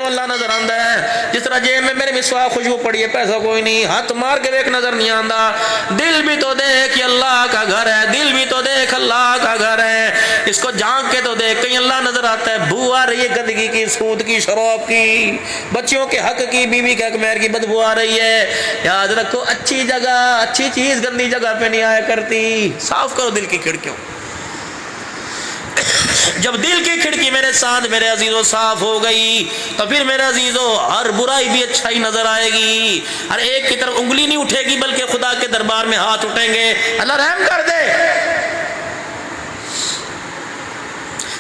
تینوں اللہ نظر آندا ہے. جس طرح جیب میں میرے مسواک خوشبو پڑی ہے, پیسہ کوئی نہیں, ہاتھ مار کے دیکھ نظر نہیں آندا. دل بھی تو دیکھ یہ اللہ کا گھر ہے, دل بھی تو دیکھ اللہ کا گھر ہے, اس کو جھانک کے تو دیکھ کہیں اللہ نظر آتا ہے. بو آ رہی ہے گندگی کی, سود کی, شراب کی, بچیوں کے حق کی, بیوی کے حق مہر کی بدبو آ رہی ہے. یاد رکھو اچھی جگہ, اچھی چیز گندی جگہ پہ نہیں آیا کرتی. صاف کرو دل کی کھڑکیوں. جب دل کی کھڑکی میرے ساتھ میرے عزیزوں صاف ہو گئی تو پھر میرے عزیزوں ہر برائی بھی اچھائی نظر آئے گی. ہر ایک کی طرف انگلی نہیں اٹھے گی بلکہ خدا کے دربار میں ہاتھ اٹھیں گے, اللہ رحم کر دے.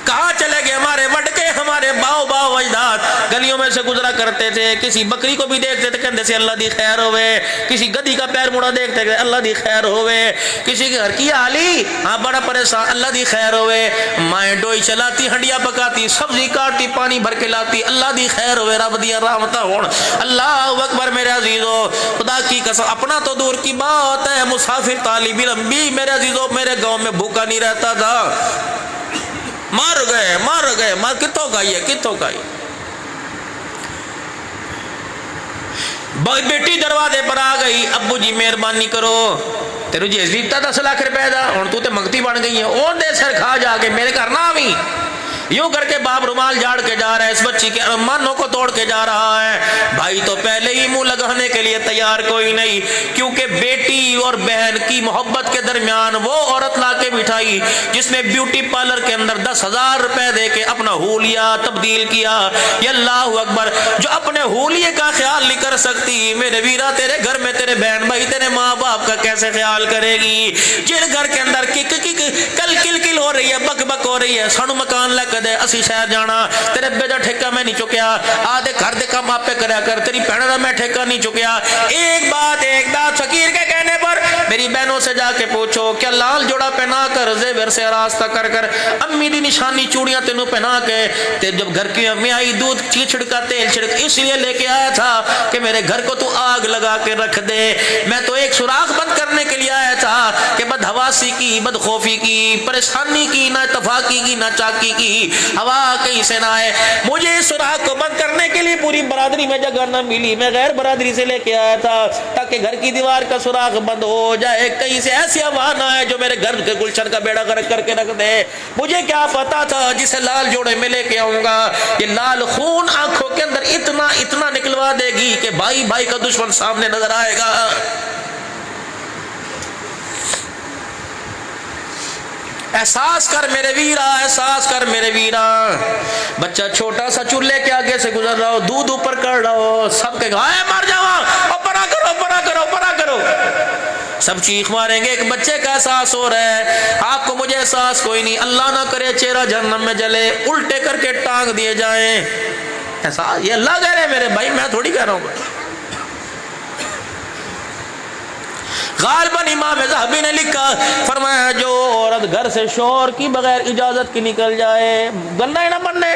کہاں چلے گئے ہمارے وڈکے, ہمارے باؤ باؤ اجداد گلیوں میں سے گزرا کرتے تھے, کسی بکری کو بھی دیکھتے تھے کہتے سے اللہ دی خیر ہوئے, کسی گدی کا پیر مڑا دیکھتے تھے اللہ دی خیر ہوئے, کسی کے گھر کی حالی ہاں بڑا پریشان اللہ دی خیر ہوئے, مائیں ڈوئی چلاتی, ہنڈیاں پکاتی, سبزی کاٹتی, پانی بھر کے لاتی, اللہ دی خیر ہوئے, رب دیا رحمتہ ہون. اللہ اکبر میرے عزیزوں, خدا کی قسم اپنا تو دور کی بات ہے, مسافر طالب علم بھی میرے عزیزوں میرے گاؤں میں بھوکا نہیں رہتا تھا. مار گئے کتوں کھائی ہے, کتوں کھائی. بیٹی دروازے پر آ گئی, ابو جی مہربانی کرو, تیرو جی دیتا 10 لاکھ روپے دا, ہوں تو تے منگتی بن گئی ہے, اور دے سر کھا جا کے میرے گھر نہ آویں. یوں کر کے باپ رومال جھاڑ کے جا رہا ہے, اس بچی کے ارمانوں کو توڑ کے جا رہا ہے. بھائی تو پہلے ہی منہ لگانے کے لیے تیار کوئی نہیں, کیونکہ بیٹی اور بہن کی محبت کے درمیان وہ عورت لا کے بٹھائی جس نے بیوٹی پارلر کے اندر 10,000 روپے دے کے اپنا حولیہ تبدیل کیا. یا اللہ اکبر, جو اپنے حولیے کا خیال نہیں کر سکتی, میرے ویرا تیرے گھر میں تیرے بہن بھائی تیرے ماں باپ کا کیسے خیال کرے گی. جن گھر کے اندر کل کل ہو رہی ہے, بک بک ہو رہی ہے, سانو مکان لگ دے, اسی شہر جانا, تیرے بے دا ٹھیکہ میں نہیں چکیا, آدھے گھر دے کام آپ پہ کریا کر, تیری بہنوں دا میں ٹھیکہ نہیں چکیا. ایک بات فقیر کے کہنے پر میری بہنوں سے جا کے پوچھو کیا لال جوڑا پہنا کر, زیور سے راستہ کر کر, امی دی نشانی چوڑیاں تینوں پہنا کے, جب گھر کی امی آئی دودھ چھڑکا تیل چھڑک اس لیے لے کے آیا تھا کہ میرے گھر کو تو آگ لگا کے رکھ دے. میں تو ایک سوراخ بند کرنے کے لیے آیا تھا کہ بدحواسی کی, بدخوفی کی, پریشانی کی, نہ اتفاقی کی, نہ چاکی کی ہوا کہیں سے نہ آئے. مجھے اس سوراخ کو بند کرنے کے لیے پوری برادری میں جگہ نہ ملی, میں غیر برادری سے لے کے آیا تھا تاکہ گھر کی دیوار کا سوراخ بند ہو جائے, کہیں سے ایسی ہوا نہ آئے جو میرے گھر کے گلشن کا بیڑا غرق کر کے رکھ دے. مجھے کیا پتا تھا جسے لال جوڑے میں لے کے آؤں گا یہ لال خون آنکھوں کے اندر اتنا نکلوا دے گی کہ بھائی بھائی کا دشمن سامنے نظر آئے گا. احساس کر میرے ویرا, احساس کر میرے ویرا. بچہ چھوٹا سا چولہے کے آگے سے گزر رہا ہو, دودھ اوپر کر رہا ہو, سب کے گائے مر جاؤ, اوپرا کرو, اوپرا کرو, اوپرا کرو, سب چیخ ماریں گے. ایک بچے کا احساس ہو رہا ہے, آپ کو مجھے احساس کوئی نہیں. اللہ نہ کرے چہرہ جہنم میں جلے, الٹے کر کے ٹانگ دیے جائیں. احساس یہ اللہ کہہ رہے ہیں میرے بھائی, میں تھوڑی کہہ رہا ہوں. غالباً امام ذہبی نے لکھا, فرمایا جو عورت گھر سے شوہر کی بغیر اجازت کی نکل جائے, گندا ہی نہ بننے,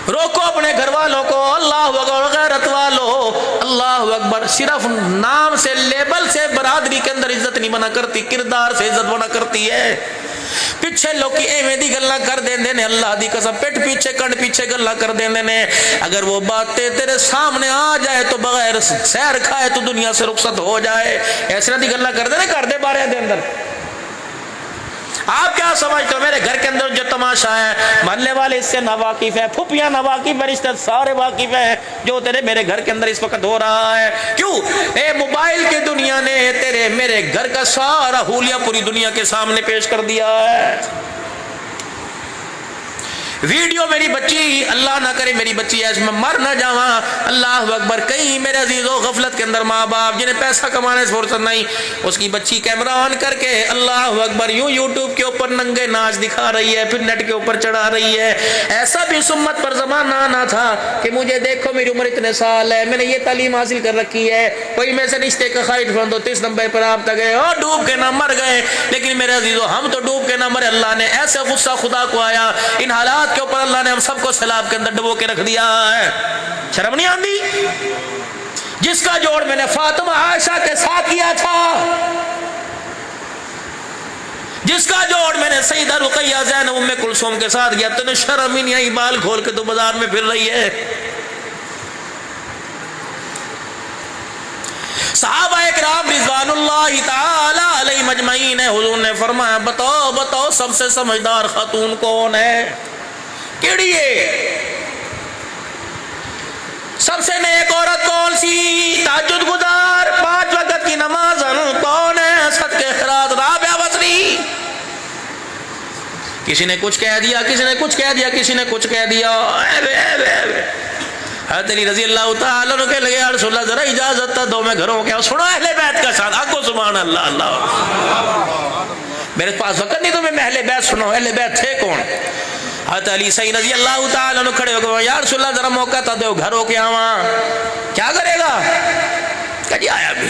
روکو اپنے گھر والوں کو, اللہ اکبر, غیرت والو, اللہ اکبر. صرف نام سے, لیبل سے برادری کے اندر عزت نہیں بنا کرتی, کردار سے عزت بنا کرتی ہے. پیچھے لوگ کی ایویں دی گلاں کر دیندے نے, اللہ دی قسم پیٹ پیچھے کنڈ پیچھے گلاں کر دیندے نے. اگر وہ باتیں تیرے سامنے آ جائے تو بغیر سیر کھائے تو دنیا سے رخصت ہو جائے, ایسے دی گلاں کر دے نے, کر دے بارے دے اندر. آپ کیا سمجھتے ہو میرے گھر کے اندر جو تماشا ہے, محلے والے اس سے ناواقف ہے, پھپھیاں ناواقف ہے, رشتے سارے واقف ہیں جو تیرے میرے گھر کے اندر اس وقت ہو رہا ہے. کیوں؟ اے موبائل کی دنیا نے تیرے میرے گھر کا سارا حولیہ پوری دنیا کے سامنے پیش کر دیا ہے. ویڈیو میری بچی, اللہ نہ کرے میری بچی ایسے میں مر نہ جاواں, اللہ اکبر. کئی میرے عزیزوں غفلت کے اندر ماں باپ جنہیں پیسہ کمانے سے فرصت نہیں, اس کی بچی کیمرہ آن کر کے اللہ اکبر یوں یوٹیوب کے اوپر ننگے ناچ دکھا رہی ہے, پھر نیٹ کے اوپر چڑھا رہی ہے. ایسا بھی سمت پر زمانہ آنا تھا کہ مجھے دیکھو میری عمر اتنے سال ہے, میں نے یہ تعلیم حاصل کر رکھی ہے, کوئی میں سے رشتے کا خواہش بند ہو 30 نمبر پر آپ تک گئے اور ڈوب کے نہ مر گئے. لیکن میرے عزیزوں ہم تو ڈوب کے نہ مرے, اللہ نے ایسے غصہ خدا کو آیا ان حالات کے اوپر, اللہ نے ہم سب کو سیلاب کے اندر ڈبو کے رکھ دیا ہے. شرم نہیں آتی؟ جس کا جوڑ میں نے فاطمہ عائشہ کے ساتھ کیا تھا, جس کا جوڑ میں نے سیدہ رقیہ زینب ام کلثوم کے ساتھ گیا، تمہیں شرم ہی نہیں آئی؟ بال کھول کے تو بازار میں پھر رہی ہے۔ صحابہ اکرام رضوان اللہ تعالی علیہم اجمعین، حضور نے فرمایا بتاؤ بتاؤ سب سے سمجھدار خاتون کون ہے؟ کیڑی ہے؟ سب سے نیک عورت کون سی؟ تہجد گزار، 5 وقت کی نماز کون ہے؟ صدقے خیرات رابعہ بصری۔ کسی نے کچھ کہہ دیا، کسی نے کچھ کہہ دیا، کسی نے کچھ کہہ دیا۔ حضرت علی رضی اللہ تعالیٰ عنہ کہنے لگے یا رسول اللہ ذرا اجازت دو میں گھروں کیا سنو اہل بیت کا شان۔ آگو سبحان اللہ اللہ، میرے پاس وقت نہیں تو میں اہل بیت سنو۔ اہل بیت تھے کون؟ حضرت علی سعید رضی اللہ تعالیٰ عنہ کھڑے ہو گئے یا رسول اللہ ذرا موقع تھا دو گھروں کے آواں۔ کیا کرے گا؟ کہ جی آیا بھی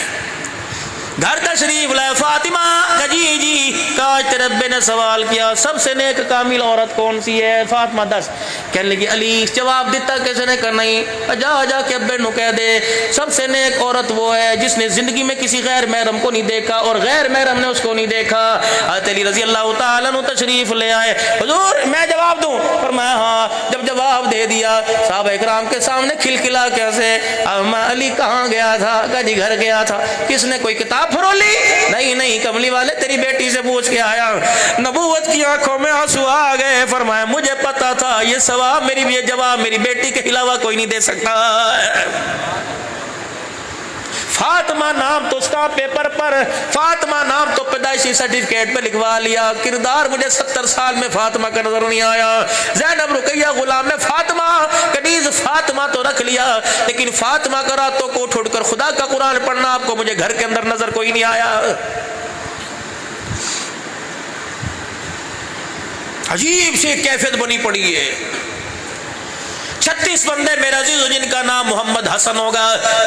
گھر تشریف لائے فاطمہ، کہ جی جی کاش تیرے رب نے سوال کیا سب سے نیک کامل عورت کون سی ہے؟ فاطمہ دس۔ کہنے لگی علی جواب دیتا کسی نے کہ نہیں، جا جا کے ابے نو کہہ دے سب سے نیک عورت وہ ہے جس نے زندگی میں کسی غیر محرم کو نہیں دیکھا اور غیر محرم نے اس کو نہیں دیکھا۔ حضرت علی رضی اللہ تعالیٰ عنہ تشریف لے آئے، حضور میں جواب دوں؟ فرمایا ہاں۔ جب جواب دے دیا صحابہ اکرام کے سامنے کھلکھلا کیسے علی کہاں گیا تھا؟ کہ جی گھر گیا تھا۔ کس نے کوئی کتاب پھرولی؟ نہیں نہیں، کملی والے تیری بیٹی سے پوچھ کے آیا۔ نبوت کی آنکھوں میں آنسو آ گئے، فرمایا مجھے پتا تھا یہ ثواب میری یہ جواب میری بیٹی کے علاوہ کوئی نہیں دے سکتا۔ فاطمہ نام تو اس کا پیپر پر، فاطمہ نام تو پیدائشی سرٹیفکیٹ پہ لکھوا لیا، کردار مجھے 70 سال میں فاطمہ کا نظر نہیں آیا۔ زینب رقیہ غلام میں فاطمہ کنیز فاطمہ تو رکھ لیا، لیکن فاطمہ کا راتوں کو اٹھ کر خدا کا قرآن پڑھنا آپ کو مجھے گھر کے اندر نظر کوئی نہیں آیا۔ عجیب سی کیفیت بنی پڑی ہے۔ 36 بندے میرے عزیزو جن کا نام محمد حسن ہوگا،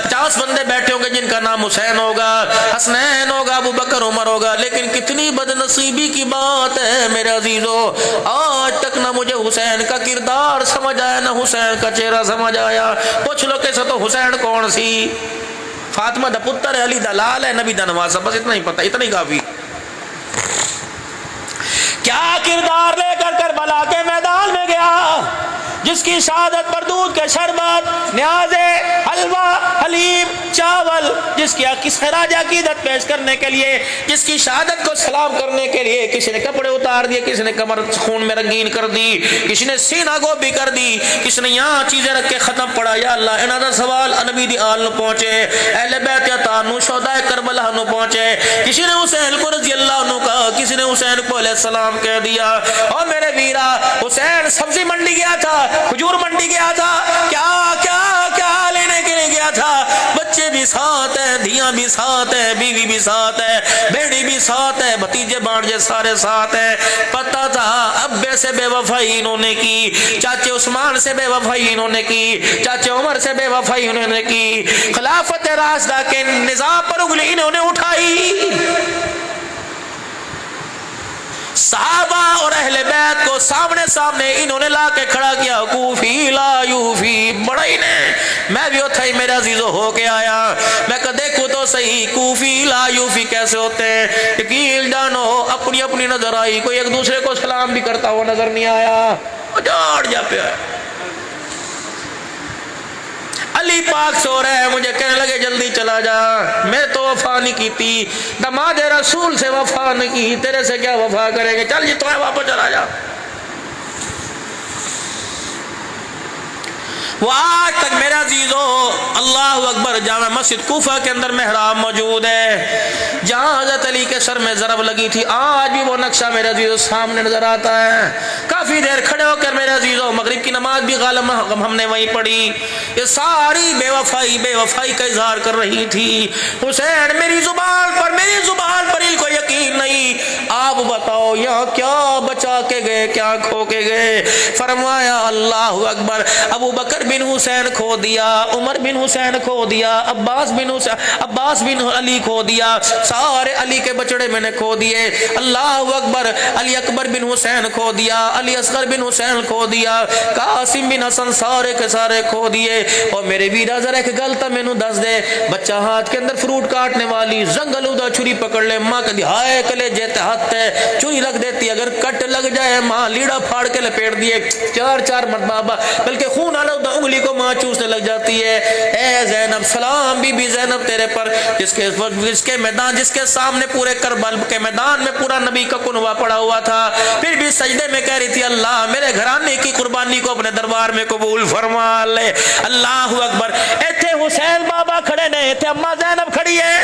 50 بندے بیٹھے ہوں گے جن کا نام حسین ہوگا، حسنین ہوگا، ابو بکر عمر ہوگا، لیکن کتنی بد نصیبی کی بات ہے میرے عزیزو، آج تک نہ مجھے حسین کا کردار سمجھ آیا نہ حسین کا چہرہ سمجھ آیا۔ پوچھ لو کیسے تو حسین کون سی؟ فاطمہ دا پتر ہے، علی دا لال ہے، نبی دا نواسا، بس اتنا ہی پتہ، اتنا ہی کافی۔ کیا کردار لے کر کربلا کے میدان میں گیا، جس کی شہادت پر دودھ کے شربت، نیازے، حلوہ، حلیم، چاول، جس کی خراج عقیدت پیش کرنے کے لیے، جس کی شہادت کو سلام کرنے کے لیے کسی نے کپڑے اتار دیے، کسی نے کمر خون میں رنگین کر دی، کسی نے سینہ گوبی کر دی، کسی نے یہاں چیزیں رکھ کے ختم پڑا۔ یا اللہ انہاں دا سوال نبی دی آل نو پہنچے، اہل بیت تانو شہدائے کربلا نو پہنچے۔ کسی نے حسین کو رضی اللہ عنہ کہا، کسی نے حسین کو علیہ السلام کہہ دیا۔ اور میرے ویرا حسین سبزی منڈی گیا تھا، کھجور منڈی گیا تھا، کیا کیا کیا لینے کے لیے گیا تھا؟ بچے بھی ساتھ ہیں، دھیاں بھی ساتھ ہیں، بیوی بھی ساتھ ہے، بیڑی بھی ساتھ ہے، بھتیجے بانجے سارے ساتھ ہیں۔ پتہ تھا ابے سے بے وفائی انہوں نے کی، چاچے عثمان سے بے وفائی انہوں نے کی، چاچے عمر سے بے وفائی انہوں نے کی، خلافت راشدہ کے نظام پر انگلی انہوں نے اٹھائی۔ صحابہ اور اہل بیت کو سامنے سامنے انہوں نے لا کے کھڑا کیا، کوفی لا یوفی، بڑا ہی نے میں بھی اتھا ہی میرے عزیزو ہو کے آیا، میں کہا دیکھو تو صحیح کوفی لا یوفی کیسے ہوتے ہیں۔ یقین جانو اپنی اپنی نظر آئی، کوئی ایک دوسرے کو سلام بھی کرتا ہوا نظر نہیں آیا، جاڑ جا پہ آیا۔ علی پاک سو رہے ہیں، مجھے کہنے لگے جلدی چلا جا، میں تو وفا نہیں کی تھی، دماد رسول سے وفا نہیں کی، تیرے سے کیا وفا کریں گے، چل جی تو ہے واپس چلا جا۔ وہ آج تک میرا عزیزو اللہ اکبر جامع مسجد کوفہ کے اندر محراب موجود ہے، جہاں حضرت علی کے سر میں ضرب لگی تھی، آج بھی وہ نقشہ میرے عزیزو سامنے نظر آتا ہے۔ کافی دیر کھڑے ہو کر میرے عزیزو مغرب کی نماز بھی غالب ہم نے وہیں پڑھی، یہ ساری بے وفائی کا اظہار کر رہی تھی۔ حسین میری زبان پر ان کو یقین نہیں، آپ بتاؤ یہاں کیا بچا کے گئے کیا کھو کے گئے؟ فرمایا اللہ اکبر، ابو بکر بن حسین کھو دیا، عمر بن حسین کھو دیا، عباس بن علی کھو دیا، سارے علی کے بچڑے میں نے کھو دیے۔ اللہ اکبر، علی اکبر بن حسین کھو دیا، علی اصغر بن حسین کھو دیا, قاسم بن حسن سارے کے سارے کھو دیے. اور میرے ویرا ذرا ایک گل تا مینوں دس دے, بچہ ہاتھ کے اندر فروٹ کاٹنے والی زنگل ادا چھری پکڑ لے, ماں کہتی ہائے کلے جیتے ہاتھ ہے, چھری رکھ دیتی, اگر کٹ لگ جائے ماں لیڑا پھاڑ کے لپیٹ دیے, چار چار مرتبہ بلکہ خون آلہ انگلی کو ماں چوسنے لگ جاتی ہے. اے زینب, سلام بی بی زینب تیرے پر, جس کے میدان, جس کے سامنے پورے کربل کے میدان میں پورا نبی کا کنوا پڑا ہوا تھا, پھر بھی سجدے میں کہہ رہی تھی اللہ میرے گھرانے کی قربانی کو اپنے دربار میں قبول فرما لے. اللہ اکبر. ایتھے حسین بابا کھڑے نے, ایتھے اماں زینب کھڑی ہے.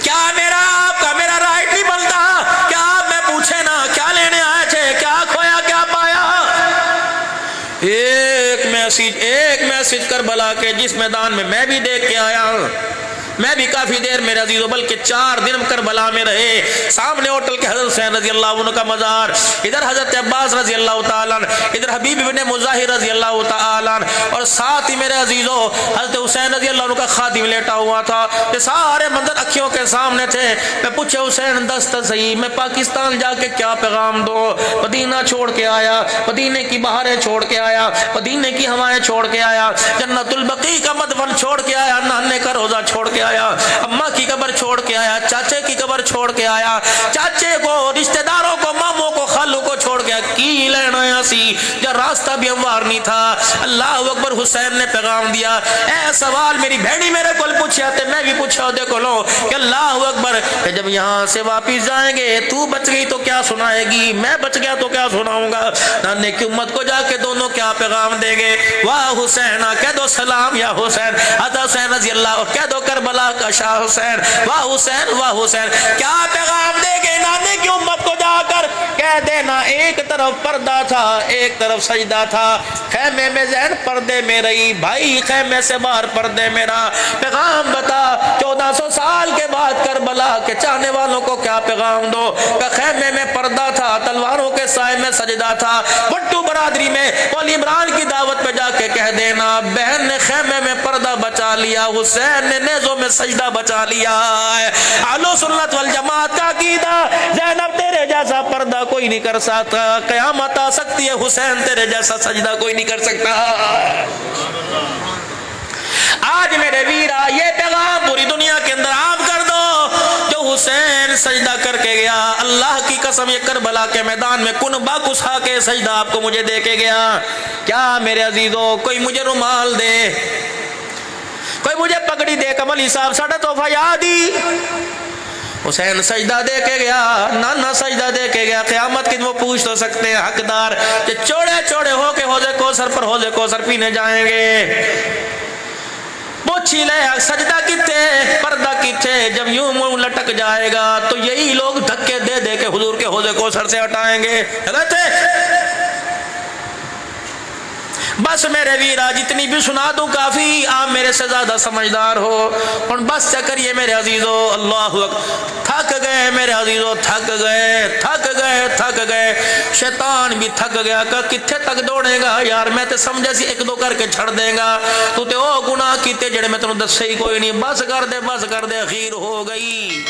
کیا میرا آپ کا میرا رائٹ نہیں بنتا, کیا آپ میں پوچھے نا کیا لینے آئے تھے, کیا کھویا کیا پایا. ایک میسج کربلا کے جس میدان میں میں بھی دیکھ کے آیا ہوں, میں بھی کافی دیر میرے عزیزوں, بلکہ 4 دن کربلا میں رہے. سامنے ہوٹل کے حضرت حسین رضی اللہ عنہ کا مزار, ادھر حضرت عباس رضی اللہ تعالیٰ عنہ, ادھر حبیب ابن مظاہر رضی اللہ تعالیٰ عنہ, اور ساتھ ہی میرے عزیزوں حضرت حسین رضی اللہ عنہ کا خادم لیٹا ہوا تھا. یہ سارے منظر اکھیوں کے سامنے تھے. میں پوچھے حسین دست صحیح, میں پاکستان جا کے کیا پیغام دو, مدینہ چھوڑ کے آیا, مدینے کی بہاریں چھوڑ کے آیا, مدینے کی ہوائیں چھوڑ کے آیا, جنت البقیع کا مدفن چھوڑ کے آیا, نانے کا روزہ چھوڑ کے آیا, اماں کی قبر چھوڑ کے آیا, چاچے کی قبر چھوڑ کے آیا, چاچے کو, رشتہ داروں کو, ماموں کو, خالوں کو چھوڑ کے کی لینا آیا سی جا راستہ بھی ہموار نہیں تھا. اللہ اکبر. حسین نے پیغام دیا. اے سوال میری بہنی میرے کو پوچھا تھے, میں بھی پوچھا دیکھو لو کہ اللہ اکبر, کہ جب یہاں سے واپس جائیں گے تو بچ گئی تو کیا سنائے گی, میں بچ گیا تو کیا سناؤں گا. نانے کی امت کو جا کے دونوں کیا پیغام دیں گے, واہ حسین کہہ دو سلام یا حسین, حضرت حسین رضی اللہ, اور کہہ دو کربلا کا شاہ حسین, واہ حسین واہ حسین. کیا پیغام دے گے نانے کی امت کو جا کر, کہہ دینا ایک طرف پردہ تھا ایک طرف سجدہ تھا, خیمے میں زین پردے میں رہی, بھائی خیمے سے باہر پردے میں رہا. پیغام بتا 1400 سال کے بعد کربلا کے چاہنے والوں کو کیا پیغام دو, کہ خیمے میں پردہ تھا, تلواروں کے سائے میں سجدہ تھا. بٹو برادری میں مولی عمران کی دعوت پہ جا کے کہہ دینا بہن نے خیمے میں پردہ بچا لیا, حسین نے نیزوں میں سجدہ بچا لیا. اہل سنت والجماعت کا عقیدہ, زینب تیرے جیسا پردہ کوئی نہیں کر سکتا, قیامت آ سکتی ہے حسین تیرے جیسا سجدہ کوئی نہیں کر سکتا. آج میرے ویرا یہ پیغام پوری دنیا کے اندر عام کر دو, جو حسین سجدہ کر کے گیا, اللہ کی قسم یہ کربلا کے میدان میں کن با کسا کے سجدہ آپ کو مجھے دے کے گیا. کیا میرے عزیزوں کوئی مجھے رومال دے, کوئی مجھے پگڑی دے, کملی صاحب ساڑھا تحفہ یادی. حسین سجدہ دے کے گیا, نانا سجدہ دے کے گیا. قیامت کی وہ پوچھ تو سکتے ہیں حقدار کہ چوڑے چوڑے ہو کے حوض کوثر پر حوض کوثر پینے جائیں گے, پوچھی لے سجدہ کتے, پردہ کتے, جب یوں منہ لٹک جائے گا تو یہی لوگ دھکے دے دے کے حضور کے حوض کوثر سے ہٹائیں گے. بس میرے ویرا جتنی بھی سنا دوں کافی, آپ میرے سے زیادہ سمجھدار ہو, اور بس چکریے میرے عزیزو. اللہ تھک گئے میرے عزیزو, تھک گئے تھک گئے تھک گئے. شیطان بھی تھک گیا کہ کتھے تک دوڑے گا یار, میں تے سمجھا سی ایک دو کر کے چھڑ دے گا, تو تے او گناہ کیتے جڑے میں تنوں دسے ہی کوئی نہیں, بس کر دے اخیر ہو گئی.